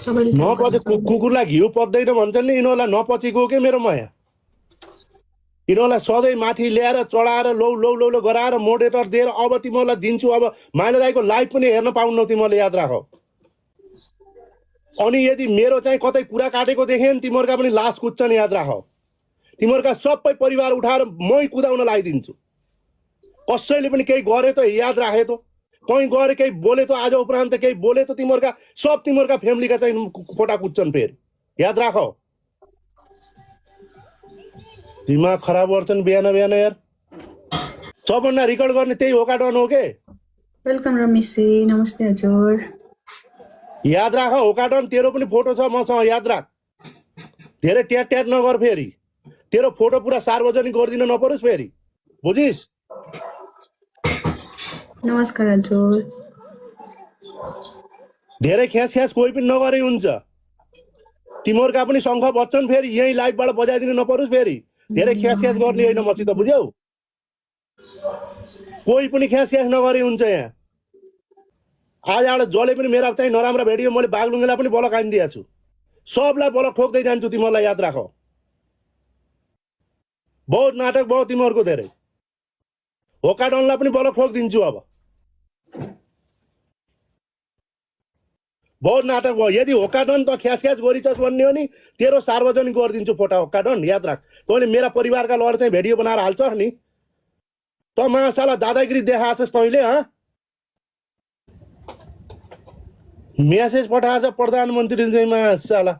सबैले थाहा नपचे कुकुरलाई घिउ पच्दैन भन्छन् नि, यिनीहरूलाई नपचेको हो के मेरो माया। यिनीहरूलाई सधैँ माथि ल्याएर चढाएर लौ लौ लौ लौ गराएर मोडेटर दिएर अब तिमीहरूलाई दिन्छु। अब माइला दाईको लाइभ पनि हेर्न पाउन्न तिमीहरूले, याद राख। अनि यदि मेरो चाहिँ कतै कुरा काटेको देखेँ नि तिमीहरूका पनि लास कुद्छन्, याद राख। तिमीहरूका सबै परिवार उठाएर मै कुदाउन लगाइदिन्छु। कसैले पनि केही गरे त याद राखे त, कहीँ गएर केही बोले त आज उपरान्त केही बोले त तिमीहरूका सब तिमीहरूका फ्यामिलीका चाहिँ खोटा कुद्छन् फेरि, याद राख। दिमाग खराब गर्छन् बिहान बिहान यार। सबभन्दा रिकर्ड गर्ने त्यही होका डन हो के। वेलकम रमेशजी, नमस्ते हजुर। याद राख होका डन, तेरो पनि फोटो छ मसँग, याद राख। धेरै ट्याग ट्याग नगर फेरि, तेरो फोटो पुरा सार्वजनिक गरिदिन नपरोस् फेरि, बुझिस्। नमस्कार हजुर। धेरै ख्यास ख्यास कोही पनि नगरे हुन्छ। तिमीहरूका पनि शङ्ख बज्छन् फेरि, यही लाइभबाट बजाइदिनु नपरोस् फेरि। धेरै ख्यास ख्यास गर्ने होइन मसित, बुझ्यौ। कोही पनि ख्यास ख्यास नगरे हुन्छ यहाँ। आजबाट जसले पनि मेरा चाहिँ नराम्रा भेटियो मैले बागलुङ्गेलाई पनि बलक हानिदिएको छु, सबलाई बलक ठोक्दै जान्छु, तिमीहरूलाई याद राख। बहुत नाटक भयो तिमीहरूको धेरै। होकाडनलाई पनि बलक ठोकिदिन्छु अब। बहुत नाटक भयो। यदि होकाडन त ख्यास ख्यास गरिछस् भन्ने हो नि तेरो सार्वजनिक गरिदिन्छु फोटा, होकाडन याद राख। तैँले मेरा परिवारका लड चाहिँ भिडियो बनाएर हाल्छस् नि, त मासाला दादागिरी देखाएछस् तैँले। मेसेज पठाएछ प्रधानमन्त्रीले चाहिँ मासाला